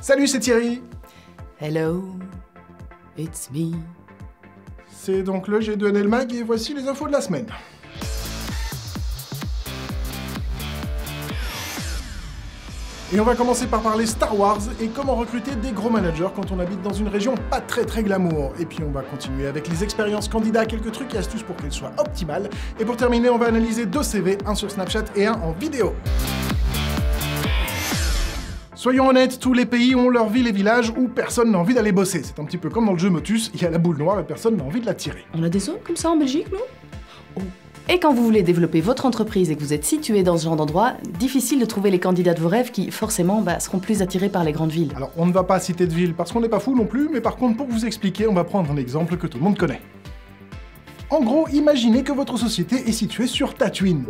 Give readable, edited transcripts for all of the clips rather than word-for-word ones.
Salut, c'est Thierry. Hello, it's me. C'est donc le G2NL Mag et voici les infos de la semaine. Et on va commencer par parler Star Wars et comment recruter des gros managers quand on habite dans une région pas très glamour. Et puis on va continuer avec les expériences candidats, quelques trucs et astuces pour qu'elles soient optimales. Et pour terminer, on va analyser 2 CV, un sur Snapchat et un en vidéo. Soyons honnêtes, tous les pays ont leur ville et village où personne n'a envie d'aller bosser. C'est un petit peu comme dans le jeu Motus, il y a la boule noire et personne n'a envie de la tirer. On a des zones comme ça en Belgique, non? Oh. Et quand vous voulez développer votre entreprise et que vous êtes situé dans ce genre d'endroit, difficile de trouver les candidats de vos rêves qui, forcément, seront plus attirés par les grandes villes. Alors, on ne va pas citer de ville parce qu'on n'est pas fou non plus, mais par contre, pour vous expliquer, on va prendre un exemple que tout le monde connaît. En gros, imaginez que votre société est située sur Tatooine.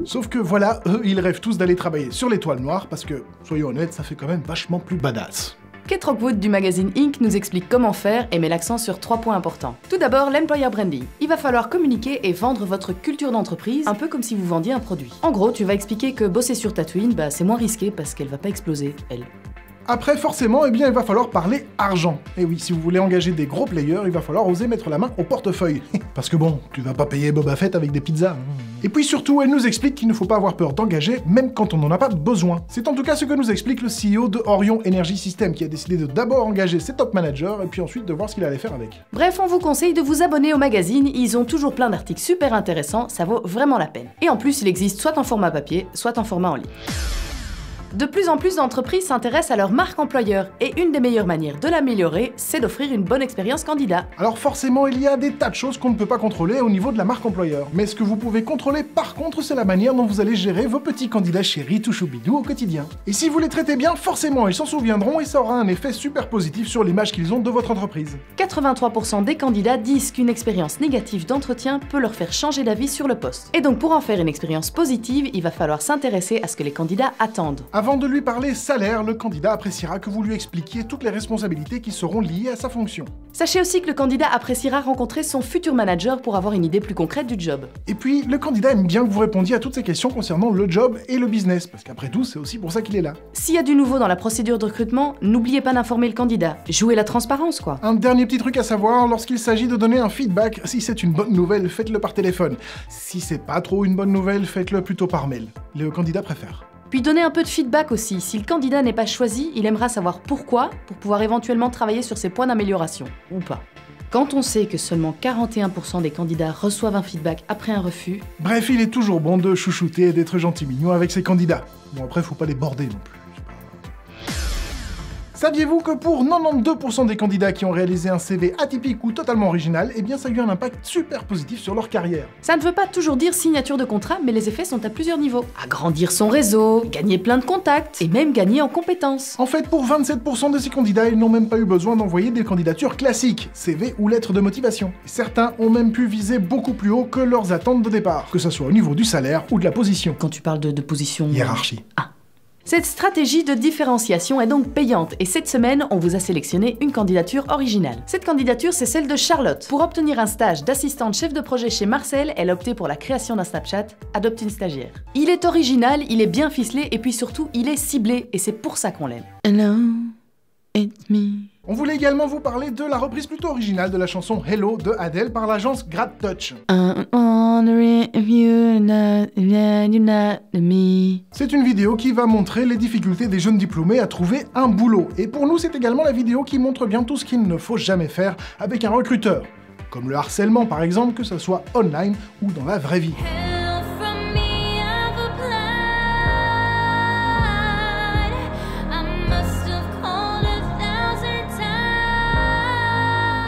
Sauf que voilà, eux, ils rêvent tous d'aller travailler sur l'Étoile Noire parce que, soyons honnêtes, ça fait quand même vachement plus badass. Kate Rockwood du magazine Inc. nous explique comment faire et met l'accent sur 3 points importants. Tout d'abord, l'employer branding. Il va falloir communiquer et vendre votre culture d'entreprise, un peu comme si vous vendiez un produit. En gros, tu vas expliquer que bosser sur Tatooine, c'est moins risqué parce qu'elle va pas exploser, elle. Après, forcément, il va falloir parler argent. Et oui, si vous voulez engager des gros players, il va falloir oser mettre la main au portefeuille. Parce que bon, tu vas pas payer Boba Fett avec des pizzas. Et puis surtout, elle nous explique qu'il ne faut pas avoir peur d'engager, même quand on n'en a pas besoin. C'est en tout cas ce que nous explique le CEO de Orion Energy System, qui a décidé de d'abord engager ses top managers, et puis ensuite de voir ce qu'il allait faire avec. Bref, on vous conseille de vous abonner au magazine, ils ont toujours plein d'articles super intéressants, ça vaut vraiment la peine. Et en plus, il existe soit en format papier, soit en format en ligne. De plus en plus d'entreprises s'intéressent à leur marque employeur, et une des meilleures manières de l'améliorer, c'est d'offrir une bonne expérience candidat. Alors forcément, il y a des tas de choses qu'on ne peut pas contrôler au niveau de la marque employeur. Mais ce que vous pouvez contrôler par contre, c'est la manière dont vous allez gérer vos petits candidats chéris tout choubidou au quotidien. Et si vous les traitez bien, forcément ils s'en souviendront et ça aura un effet super positif sur l'image qu'ils ont de votre entreprise. 83% des candidats disent qu'une expérience négative d'entretien peut leur faire changer d'avis sur le poste. Et donc pour en faire une expérience positive, il va falloir s'intéresser à ce que les candidats attendent. Avant de lui parler salaire, le candidat appréciera que vous lui expliquiez toutes les responsabilités qui seront liées à sa fonction. Sachez aussi que le candidat appréciera rencontrer son futur manager pour avoir une idée plus concrète du job. Et puis, le candidat aime bien que vous répondiez à toutes ces questions concernant le job et le business, parce qu'après tout, c'est aussi pour ça qu'il est là. S'il y a du nouveau dans la procédure de recrutement, n'oubliez pas d'informer le candidat. Jouez la transparence, quoi. Un dernier petit truc à savoir, lorsqu'il s'agit de donner un feedback, si c'est une bonne nouvelle, faites-le par téléphone. Si c'est pas trop une bonne nouvelle, faites-le plutôt par mail. Le candidat préfère. Puis donnez un peu de feedback aussi. Si le candidat n'est pas choisi, il aimera savoir pourquoi, pour pouvoir éventuellement travailler sur ses points d'amélioration, ou pas. Quand on sait que seulement 41% des candidats reçoivent un feedback après un refus... Bref, il est toujours bon de chouchouter et d'être gentil mignon avec ses candidats. Bon après, faut pas les border non plus. Saviez-vous que pour 92% des candidats qui ont réalisé un CV atypique ou totalement original, ça a eu un impact super positif sur leur carrière? Ça ne veut pas toujours dire signature de contrat, mais les effets sont à plusieurs niveaux. Agrandir son réseau, gagner plein de contacts, et même gagner en compétences. En fait, pour 27% de ces candidats, ils n'ont même pas eu besoin d'envoyer des candidatures classiques, CV ou lettres de motivation. Certains ont même pu viser beaucoup plus haut que leurs attentes de départ, que ce soit au niveau du salaire ou de la position. Quand tu parles de position... Hiérarchie. Ah. Cette stratégie de différenciation est donc payante et cette semaine, on vous a sélectionné une candidature originale. Cette candidature, c'est celle de Charlotte. Pour obtenir un stage d'assistante chef de projet chez Marcel, elle a opté pour la création d'un Snapchat, adopte une stagiaire. Il est original, il est bien ficelé et puis surtout, il est ciblé et c'est pour ça qu'on l'aime. Hello, it's me. On voulait également vous parler de la reprise plutôt originale de la chanson Hello de Adele par l'agence Grad Touch. C'est une vidéo qui va montrer les difficultés des jeunes diplômés à trouver un boulot. Et pour nous, c'est également la vidéo qui montre bien tout ce qu'il ne faut jamais faire avec un recruteur. Comme le harcèlement par exemple, que ce soit online ou dans la vraie vie.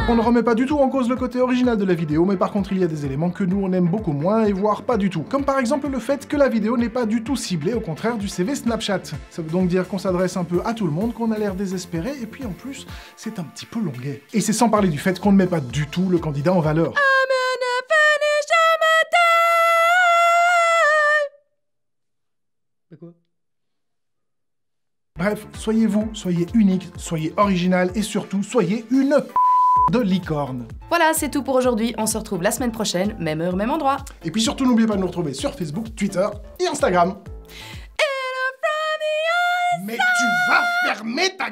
On ne remet pas du tout en cause le côté original de la vidéo, mais par contre il y a des éléments que nous on aime beaucoup moins, et voire pas du tout. Comme par exemple le fait que la vidéo n'est pas du tout ciblée, au contraire du CV Snapchat. Ça veut donc dire qu'on s'adresse un peu à tout le monde, qu'on a l'air désespéré, et puis en plus, c'est un petit peu longuet. Et c'est sans parler du fait qu'on ne met pas du tout le candidat en valeur. Quoi ? Bref, soyez vous, soyez unique, soyez original, et surtout, soyez une de licorne. Voilà, c'est tout pour aujourd'hui. On se retrouve la semaine prochaine, même heure, même endroit. Et puis surtout, n'oubliez pas de nous retrouver sur Facebook, Twitter et Instagram. Mais tu vas fermer ta...